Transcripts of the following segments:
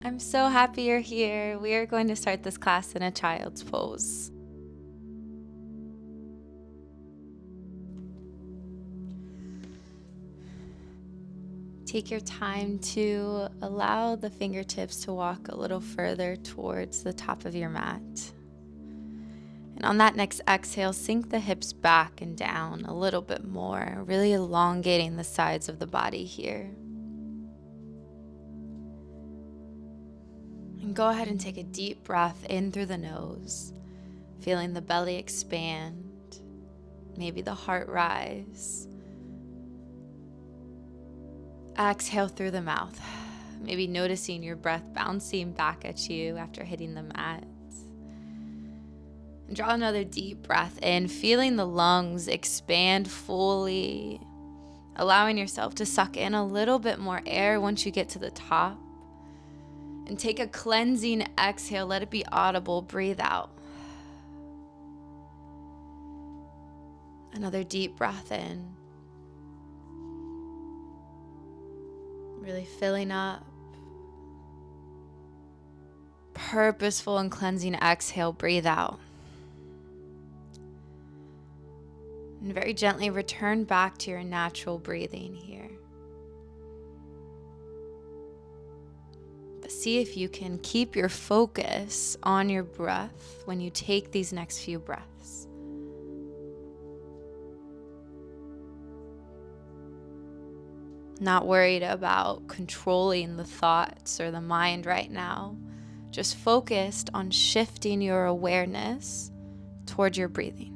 I'm so happy you're here. We are going to start this class in a child's pose. Take your time to allow the fingertips to walk a little further towards the top of your mat. And on that next exhale, sink the hips back and down a little bit more, really elongating the sides of the body here. And go ahead and take a deep breath in through the nose, feeling the belly expand, maybe the heart rise. Exhale through the mouth, maybe noticing your breath bouncing back at you after hitting the mat. And draw another deep breath in, feeling the lungs expand fully, allowing yourself to suck in a little bit more air once you get to the top. And take a cleansing exhale, let it be audible, breathe out. Another deep breath in. Really filling up. Purposeful and cleansing exhale, breathe out. And very gently return back to your natural breathing here. But see if you can keep your focus on your breath when you take these next few breaths. Not worried about controlling the thoughts or the mind right now. Just focused on shifting your awareness towards your breathing.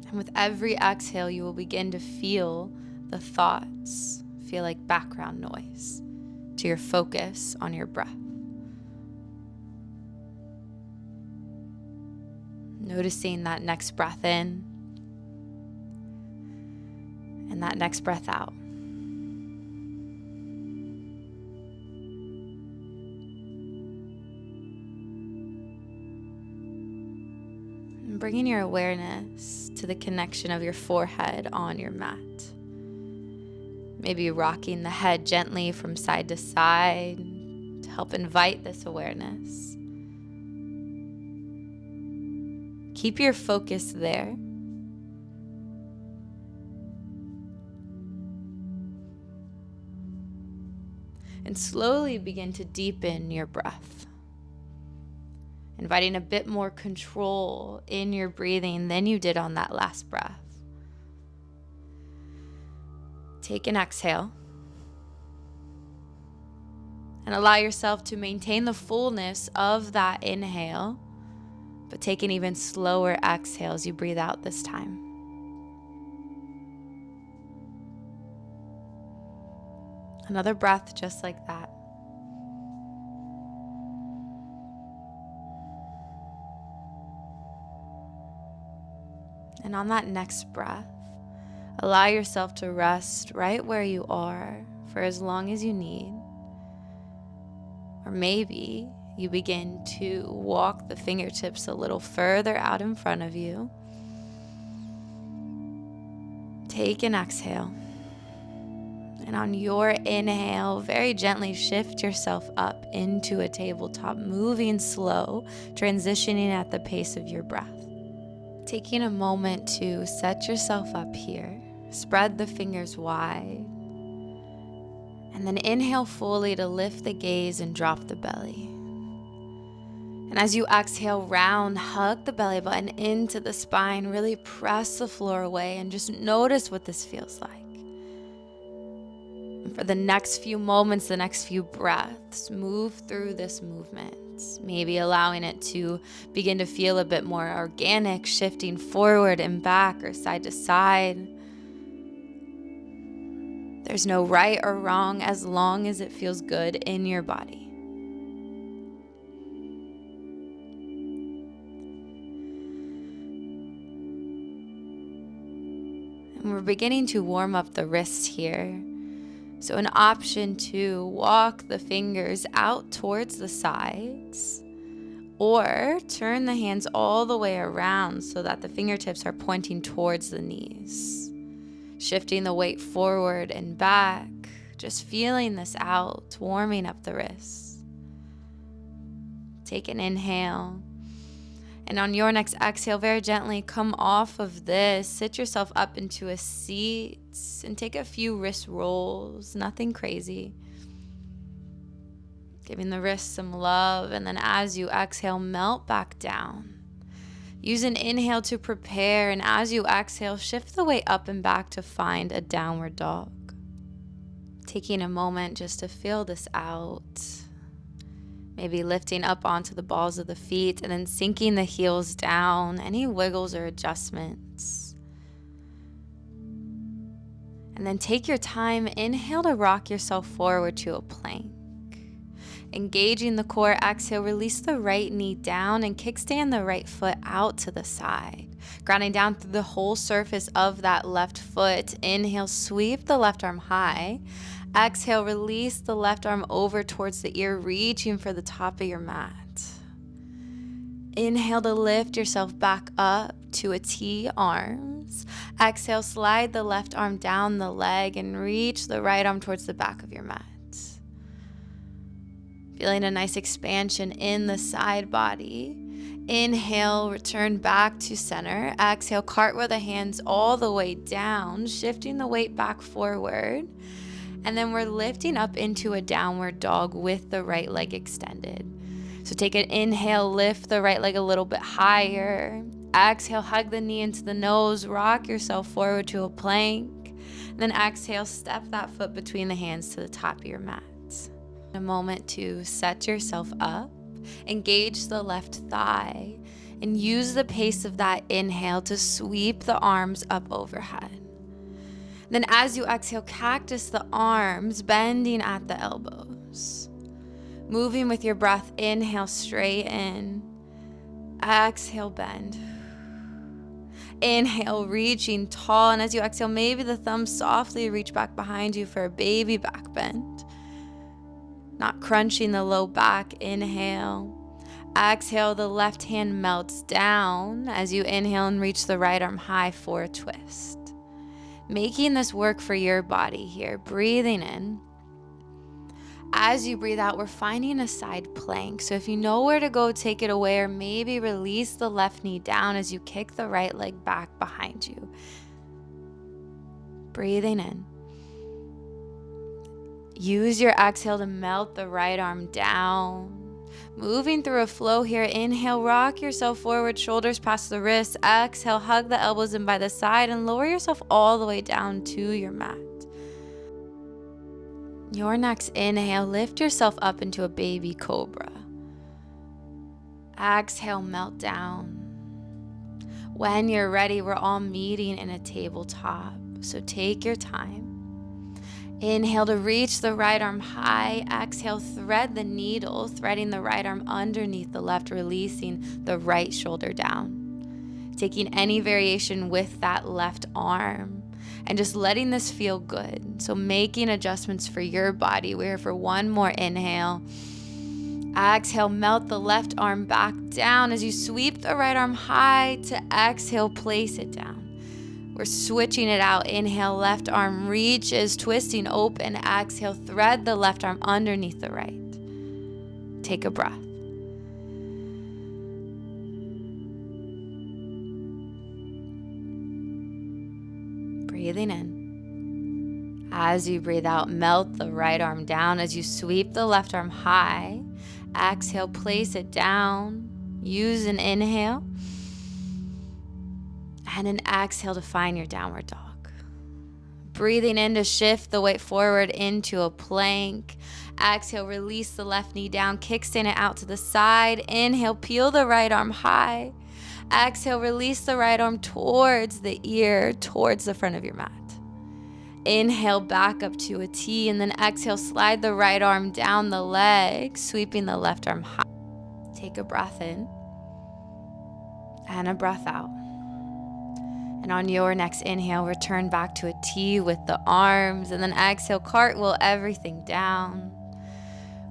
And with every exhale, you will begin to feel the thoughts feel like background noise to your focus on your breath. Noticing that next breath in and that next breath out. And bringing your awareness to the connection of your forehead on your mat. Maybe rocking the head gently from side to side to help invite this awareness. Keep your focus there. And slowly begin to deepen your breath, inviting a bit more control in your breathing than you did on that last breath. Take an exhale and allow yourself to maintain the fullness of that inhale, but take an even slower exhale as you breathe out this time. Another breath just like that. And on that next breath, allow yourself to rest right where you are for as long as you need. Or maybe you begin to walk the fingertips a little further out in front of you. Take an exhale. And on your inhale, very gently shift yourself up into a tabletop, moving slow, transitioning at the pace of your breath. Taking a moment to set yourself up here, spread the fingers wide, and then inhale fully to lift the gaze and drop the belly. And as you exhale, round, hug the belly button into the spine, really press the floor away and just notice what this feels like. And for the next few moments, the next few breaths, move through this movement, maybe allowing it to begin to feel a bit more organic, shifting forward and back or side to side. There's no right or wrong as long as it feels good in your body. And we're beginning to warm up the wrist here. So an option to walk the fingers out towards the sides or turn the hands all the way around so that the fingertips are pointing towards the knees. Shifting the weight forward and back, just feeling this out, warming up the wrists. Take an inhale. And on your next exhale, very gently come off of this. Sit yourself up into a seat and take a few wrist rolls, nothing crazy. Giving the wrists some love. And then as you exhale, melt back down. Use an inhale to prepare. And as you exhale, shift the weight up and back to find a downward dog. Taking a moment just to feel this out. Maybe lifting up onto the balls of the feet and then sinking the heels down. Any wiggles or adjustments. And then take your time. Inhale to rock yourself forward to a plank. Engaging the core, exhale, release the right knee down and kickstand the right foot out to the side. Grounding down through the whole surface of that left foot. Inhale, sweep the left arm high. Exhale, release the left arm over towards the ear, reaching for the top of your mat. Inhale to lift yourself back up to a T, arms. Exhale, slide the left arm down the leg and reach the right arm towards the back of your mat. Feeling a nice expansion in the side body. Inhale, return back to center. Exhale, cartwheel the hands all the way down, shifting the weight back forward. And then we're lifting up into a downward dog with the right leg extended. So take an inhale, lift the right leg a little bit higher. Exhale, hug the knee into the nose, rock yourself forward to a plank. Then exhale, step that foot between the hands to the top of your mat. A moment to set yourself up, engage the left thigh, and use the pace of that inhale to sweep the arms up overhead. Then as you exhale, cactus the arms, bending at the elbows. Moving with your breath, inhale, straighten. Exhale, bend. Inhale, reaching tall. And as you exhale, maybe the thumbs softly reach back behind you for a baby back bend. Not crunching the low back. Inhale. Exhale, the left hand melts down as you inhale and reach the right arm high for a twist. Making this work for your body here. Breathing in. As you breathe out, we're finding a side plank. So if you know where to go, take it away, or maybe release the left knee down as you kick the right leg back behind you. Breathing in. Use your exhale to melt the right arm down. Moving through a flow here. Inhale, rock yourself forward, shoulders past the wrists. Exhale, hug the elbows in by the side and lower yourself all the way down to your mat. Your next inhale, lift yourself up into a baby cobra. Exhale, melt down. When you're ready, we're all meeting in a tabletop, so take your time. Inhale to reach the right arm high. Exhale, thread the needle, threading the right arm underneath the left, releasing the right shoulder down. Taking any variation with that left arm and just letting this feel good. So making adjustments for your body. We're here for one more inhale. Exhale, melt the left arm back down as you sweep the right arm high. To exhale, place it down. We're switching it out. Inhale, left arm reaches, twisting open. Exhale, thread the left arm underneath the right. Take a breath. Breathing in. As you breathe out, melt the right arm down as you sweep the left arm high. Exhale, place it down. Use an inhale. And an exhale to find your downward dog. Breathing in to shift the weight forward into a plank. Exhale, release the left knee down, kickstand it out to the side. Inhale, peel the right arm high. Exhale, release the right arm towards the ear, towards the front of your mat. Inhale, back up to a T, and then exhale, slide the right arm down the leg, sweeping the left arm high. Take a breath in and a breath out. And on your next inhale, return back to a T with the arms, and then exhale, cartwheel everything down.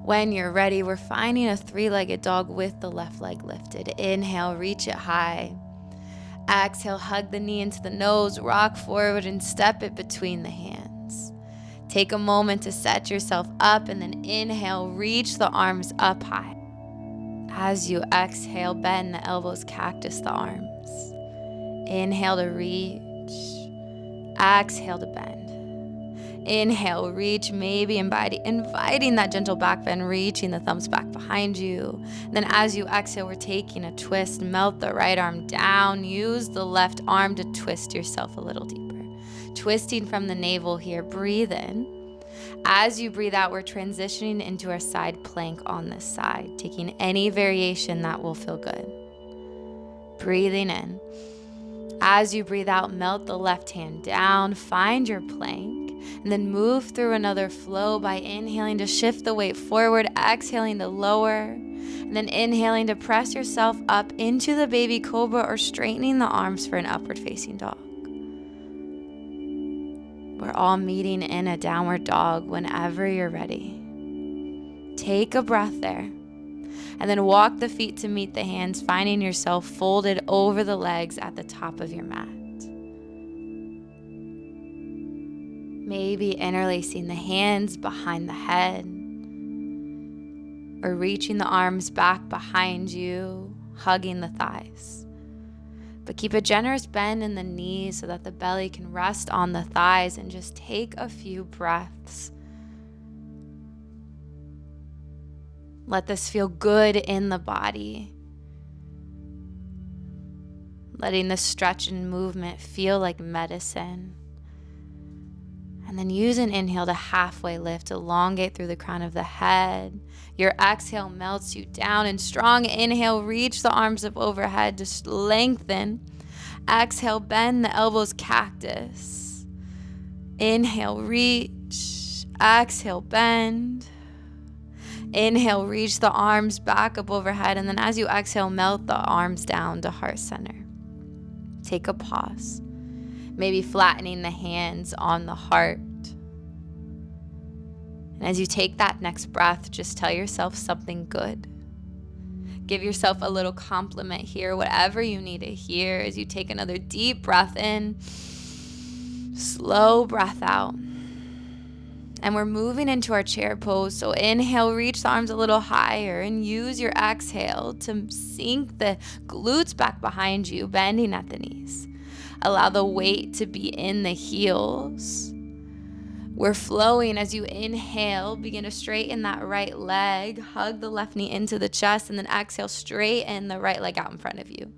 When you're ready, we're finding a three-legged dog with the left leg lifted. Inhale, reach it high. Exhale, hug the knee into the nose, rock forward and step it between the hands. Take a moment to set yourself up, and then inhale, reach the arms up high. As you exhale, bend the elbows, cactus the arms. Inhale to reach. Exhale to bend. Inhale, reach, maybe inviting that gentle back bend, reaching the thumbs back behind you. Then as you exhale, we're taking a twist. Melt the right arm down. Use the left arm to twist yourself a little deeper. Twisting from the navel here. Breathe in. As you breathe out, we're transitioning into our side plank on this side, taking any variation that will feel good. Breathing in. As you breathe out, melt the left hand down, find your plank, and then move through another flow by inhaling to shift the weight forward, exhaling to lower, and then inhaling to press yourself up into the baby cobra or straightening the arms for an upward facing dog. We're all meeting in a downward dog whenever you're ready. Take a breath there. And then walk the feet to meet the hands, finding yourself folded over the legs at the top of your mat. Maybe interlacing the hands behind the head, or reaching the arms back behind you, hugging the thighs. But keep a generous bend in the knees so that the belly can rest on the thighs, and just take a few breaths. Let this feel good in the body. Letting the stretch and movement feel like medicine. And then use an inhale to halfway lift, elongate through the crown of the head. Your exhale melts you down, and strong inhale, reach the arms up overhead, just lengthen. Exhale, bend the elbows, cactus. Inhale, reach. Exhale, bend. Inhale, reach the arms back up overhead, and then as you exhale, melt the arms down to heart center. Take a pause, maybe flattening the hands on the heart. And as you take that next breath, just tell yourself something good. Give yourself a little compliment here, whatever you need to hear, as you take another deep breath in, slow breath out. And we're moving into our chair pose. So inhale, reach the arms a little higher, and use your exhale to sink the glutes back behind you, bending at the knees. Allow the weight to be in the heels. We're flowing. As you inhale, begin to straighten that right leg, hug the left knee into the chest, and then exhale, straighten the right leg out in front of you.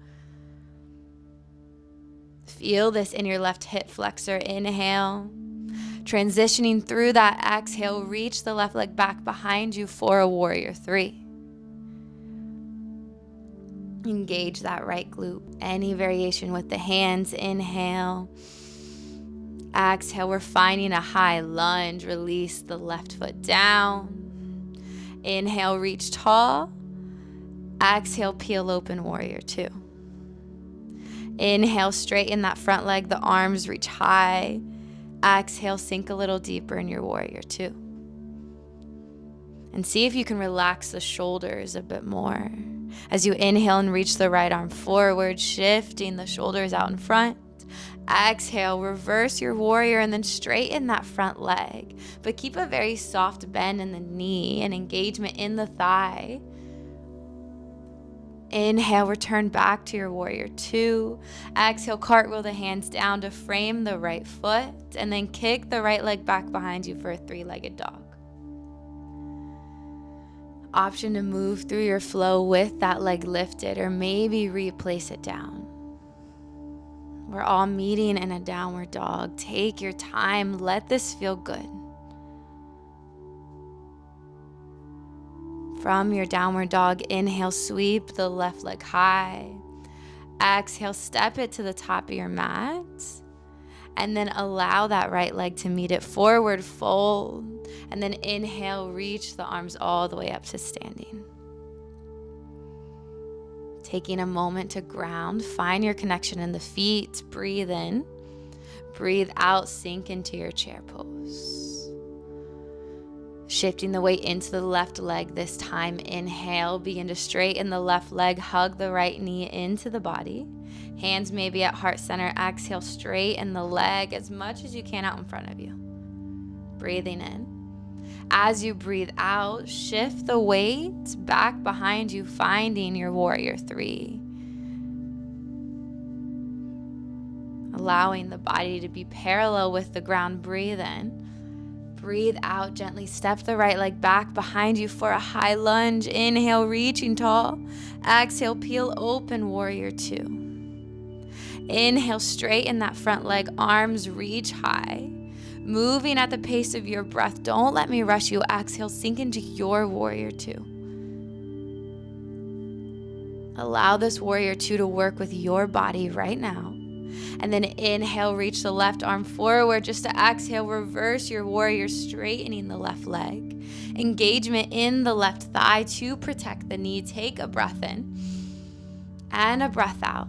Feel this in your left hip flexor. Inhale. Transitioning through that exhale, reach the left leg back behind you for a warrior three. Engage that right glute. Any variation with the hands. Inhale. Exhale, we're finding a high lunge. Release the left foot down. Inhale, reach tall. Exhale, peel open, warrior two. Inhale, straighten that front leg. The arms reach high. Exhale, sink a little deeper in your warrior two. And see if you can relax the shoulders a bit more. As you inhale and reach the right arm forward, shifting the shoulders out in front. Exhale, reverse your warrior, and then straighten that front leg. But keep a very soft bend in the knee and engagement in the thigh. Inhale, return back to your warrior two. Exhale, cartwheel the hands down to frame the right foot, and then kick the right leg back behind you for a three-legged dog. Option to move through your flow with that leg lifted, or maybe replace it down. We're all meeting in a downward dog. Take your time. Let this feel good. From your downward dog, inhale, sweep the left leg high. Exhale, step it to the top of your mat. And then allow that right leg to meet it. Forward fold. And then inhale, reach the arms all the way up to standing. Taking a moment to ground. Find your connection in the feet. Breathe in. Breathe out. Sink into your chair pose. Shifting the weight into the left leg this time. Inhale, begin to straighten the left leg. Hug the right knee into the body. Hands maybe at heart center. Exhale, straighten the leg as much as you can out in front of you. Breathing in. As you breathe out, shift the weight back behind you, finding your warrior three. Allowing the body to be parallel with the ground. Breathe in. Breathe out, gently step the right leg back behind you for a high lunge. Inhale, reaching tall. Exhale, peel open, warrior two. Inhale, straighten that front leg, arms reach high. Moving at the pace of your breath. Don't let me rush you. Exhale, sink into your warrior two. Allow this warrior two to work with your body right now. And then inhale, reach the left arm forward. Just to exhale, reverse your warrior, straightening the left leg. Engagement in the left thigh to protect the knee. Take a breath in and a breath out.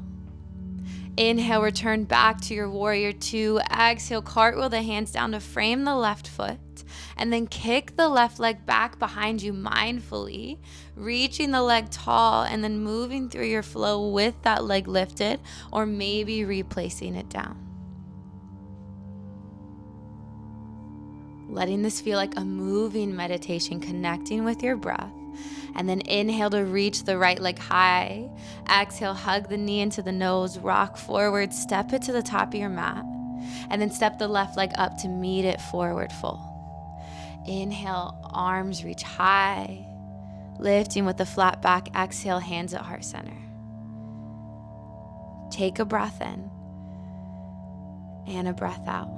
Inhale, return back to your warrior two. Exhale, cartwheel the hands down to frame the left foot. And then kick the left leg back behind you mindfully, reaching the leg tall and then moving through your flow with that leg lifted, or maybe replacing it down. Letting this feel like a moving meditation, connecting with your breath. And then inhale to reach the right leg high. Exhale, hug the knee into the nose, rock forward, step it to the top of your mat. And then step the left leg up to meet it forward fold. Inhale, arms reach high, lifting with the flat back. Exhale, hands at heart center. Take a breath in and a breath out.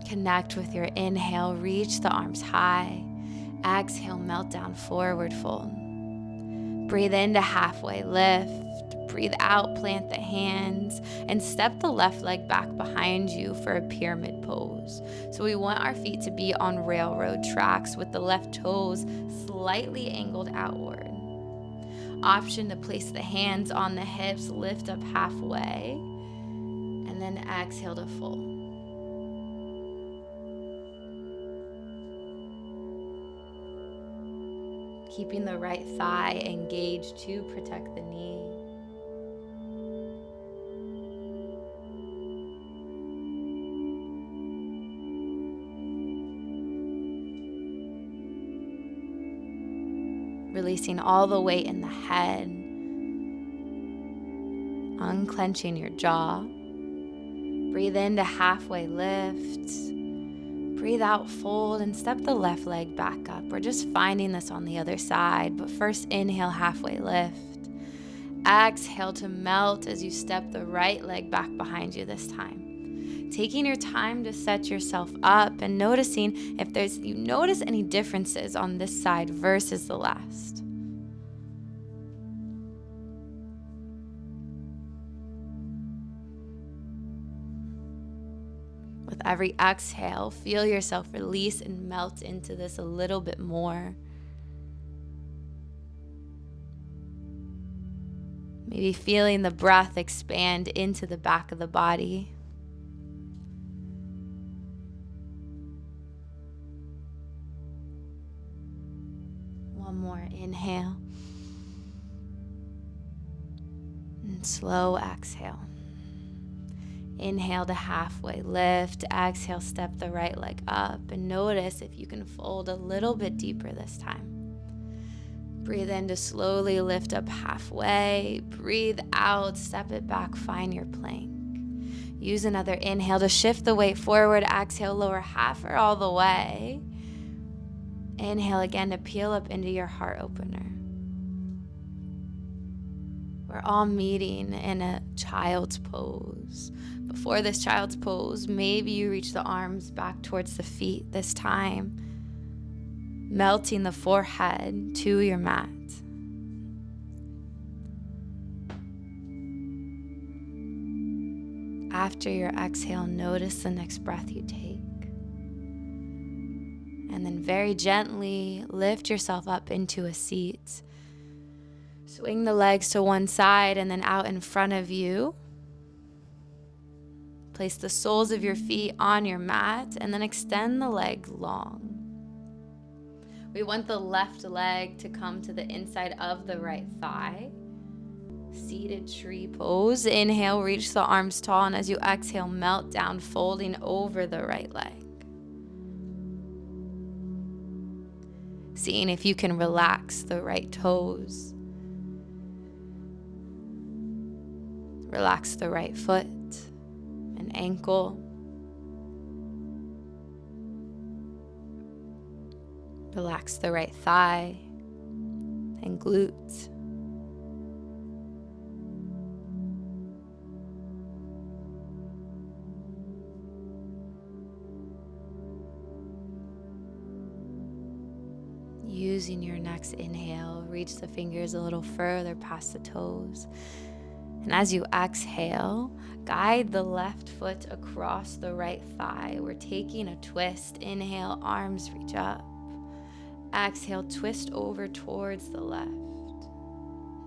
Connect with your inhale, reach the arms high. Exhale, melt down, forward fold. Breathe into halfway lift. Breathe out, plant the hands, and step the left leg back behind you for a pyramid pose. So we want our feet to be on railroad tracks with the left toes slightly angled outward. Option to place the hands on the hips, lift up halfway, and then exhale to fold. Keeping the right thigh engaged to protect the knee. Releasing all the weight in the head. Unclenching your jaw. Breathe into halfway lift. Breathe out, fold, and step the left leg back up. We're just finding this on the other side, but first inhale, halfway lift. Exhale to melt as you step the right leg back behind you this time. Taking your time to set yourself up and noticing if you notice any differences on this side versus the last. With every exhale, feel yourself release and melt into this a little bit more. Maybe feeling the breath expand into the back of the body. One more inhale. And slow exhale. Inhale to halfway lift. Exhale, step the right leg up and notice if you can fold a little bit deeper this time. Breathe in to slowly lift up halfway. Breathe out, step it back, find your plank. Use another inhale to shift the weight forward. Exhale, lower half or all the way. Inhale again to peel up into your heart opener. We're all meeting in a child's pose. Before this child's pose, maybe you reach the arms back towards the feet this time, melting the forehead to your mat. After your exhale, notice the next breath you take. And then very gently lift yourself up into a seat. Swing the legs to one side and then out in front of you. Place the soles of your feet on your mat and then extend the leg long. We want the left leg to come to the inside of the right thigh. Seated tree pose. Inhale, reach the arms tall, and as you exhale, melt down, folding over the right leg. Seeing if you can relax the right toes. Relax the right foot and ankle. Relax the right thigh and glute. Using your next inhale, reach the fingers a little further past the toes. And as you exhale, guide the left foot across the right thigh. We're taking a twist. Inhale, arms reach up. Exhale, twist over towards the left.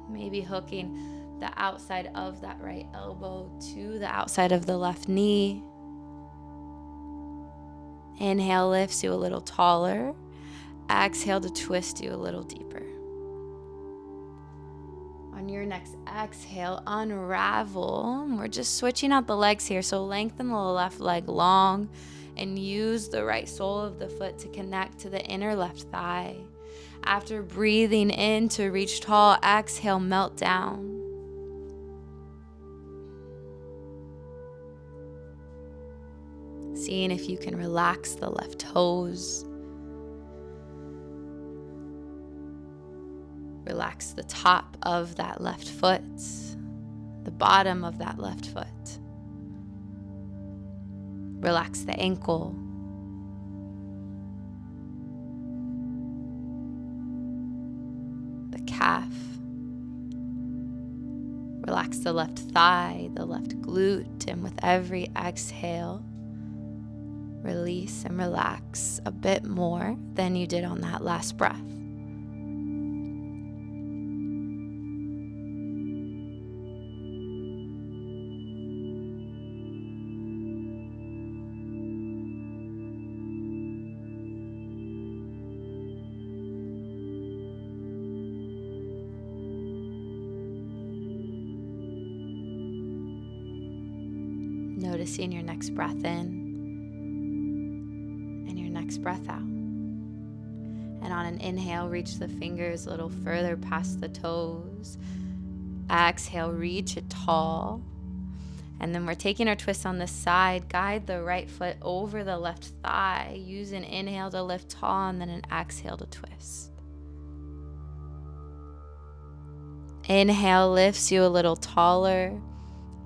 Maybe hooking the outside of that right elbow to the outside of the left knee. Inhale lifts you a little taller. Exhale to twist you a little deeper. On your next exhale, unravel. We're just switching out the legs here. So lengthen the left leg long and use the right sole of the foot to connect to the inner left thigh. After breathing in to reach tall, exhale, melt down. Seeing if you can relax the left toes. Relax the top of that left foot, the bottom of that left foot. Relax the ankle. The calf. Relax the left thigh, the left glute, and with every exhale, release and relax a bit more than you did on that last breath. Noticing your next breath in and your next breath out. And on an inhale, reach the fingers a little further past the toes. Exhale, reach it tall. And then we're taking our twist on the side. Guide the right foot over the left thigh. Use an inhale to lift tall and then an exhale to twist. Inhale lifts you a little taller.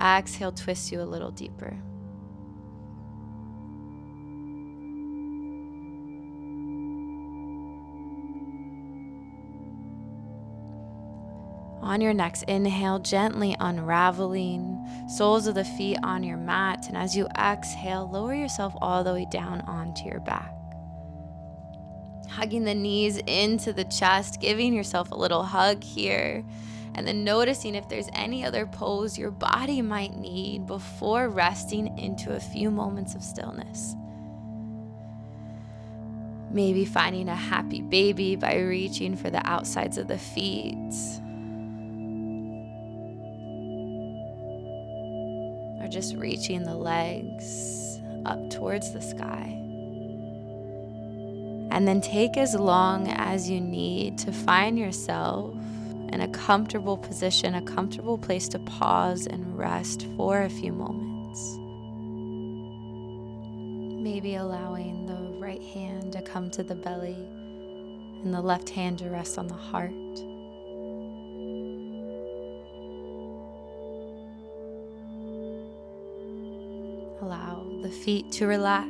Exhale twists you a little deeper. On your next inhale, gently unraveling, soles of the feet on your mat. And as you exhale, lower yourself all the way down onto your back. Hugging the knees into the chest, giving yourself a little hug here. And then noticing if there's any other pose your body might need before resting into a few moments of stillness. Maybe finding a happy baby by reaching for the outsides of the feet. Or just reaching the legs up towards the sky. And then take as long as you need to find yourself in a comfortable position, a comfortable place to pause and rest for a few moments. Maybe allowing the right hand to come to the belly and the left hand to rest on the heart. Allow the feet to relax.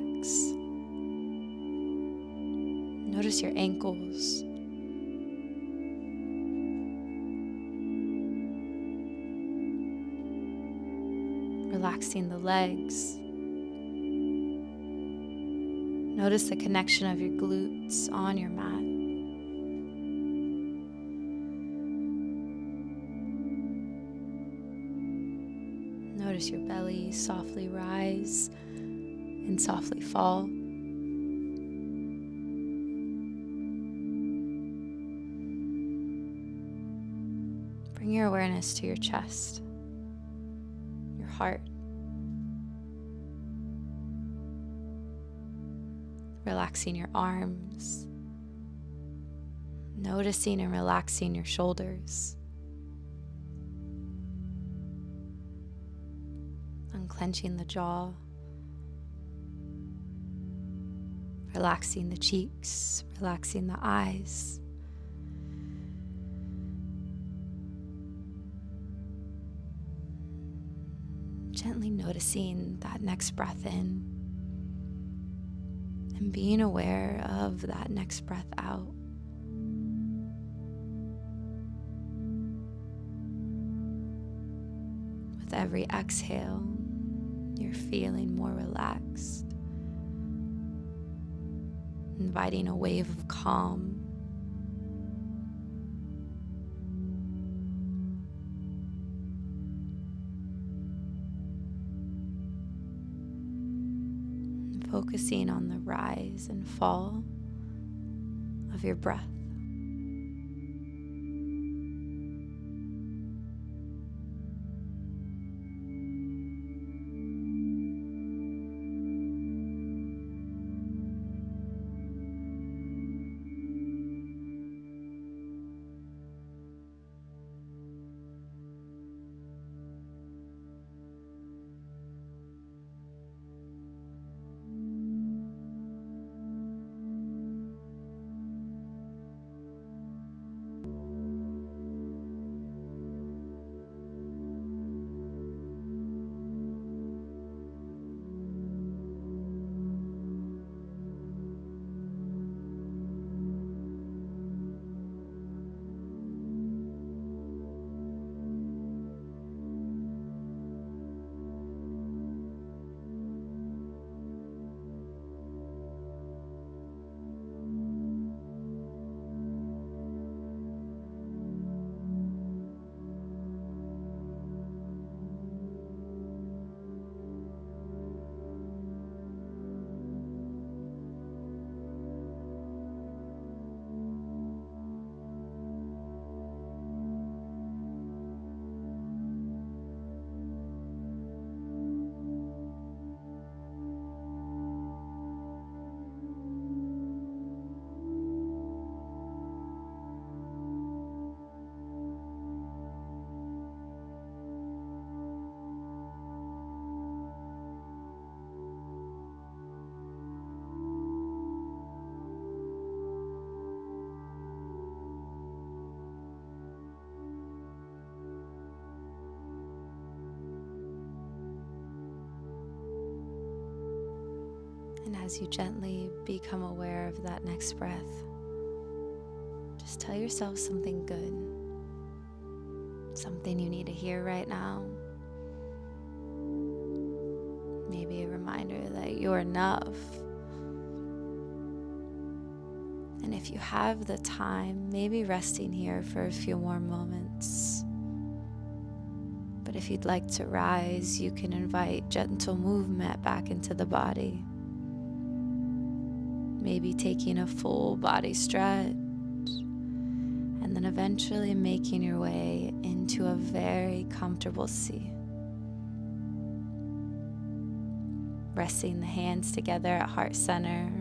Notice your ankles. Relaxing the legs. Notice the connection of your glutes on your mat. Notice your belly softly rise and softly fall. Bring Bring your awareness to your chest, your heart. Relaxing your arms, noticing and relaxing your shoulders, unclenching the jaw, relaxing the cheeks, relaxing the eyes. Gently noticing that next breath in and being aware of that next breath out. With every exhale, you're feeling more relaxed, inviting a wave of calm. Focusing on the rise and fall of your breath. And as you gently become aware of that next breath, just tell yourself something good, something you need to hear right now. Maybe a reminder that you're enough. And if you have the time, maybe resting here for a few more moments. But if you'd like to rise, you can invite gentle movement back into the body. Maybe taking a full body stretch, and then eventually making your way into a very comfortable seat. Resting the hands together at heart center,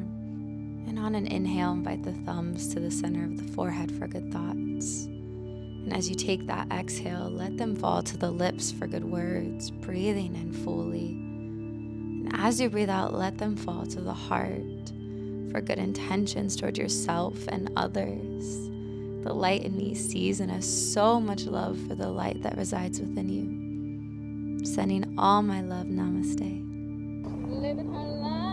and on an inhale, invite the thumbs to the center of the forehead for good thoughts. And as you take that exhale, let them fall to the lips for good words, breathing in fully. And as you breathe out, let them fall to the heart for good intentions toward yourself and others. The light in me sees and has so much love for the light that resides within you. Sending all my love, namaste. Living her life.